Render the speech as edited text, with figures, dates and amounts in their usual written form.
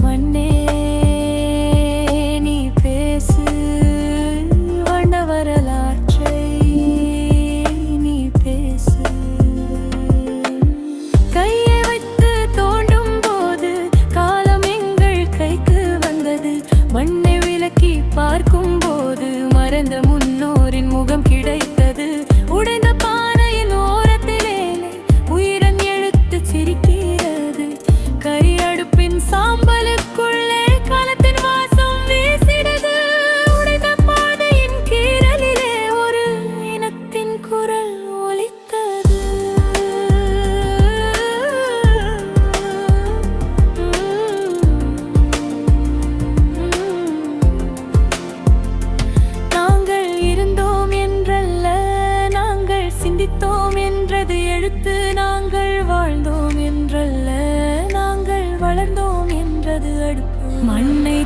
மண்ணே நீ பேசு, வண்ண வரலாற்றை நீ பேசு. கையை வைத்து தோண்டும் போது காலம் எங்கள் கைக்கு வந்தது. மண்ணை விலக்கி பார்க்கும் போது மறந்த முன்னோரின் முகம் கிடைத்தது. உடைந்த பானையின் ஓரத்திலே உயிரன் எழுத்து சிரிக்கிறது. கரி அடுப்பின் சாம்பலுக்குள்ளே காலத்தின் வாசம் வீசிடுது. உடைந்த பானையின் கீறலிலே ஒரு இனத்தின் குரல் ஒலித்தது. நாங்கள் இருந்தோம் என்றல்ல, நாங்கள் சிந்தித்தோம் என்றது எழுத்து. நாங்கள் வாழ்ந்தோம் என்றல்ல, நாங்கள் வளர்ந்தோம் என்றது அடுப்பு. மண்ணை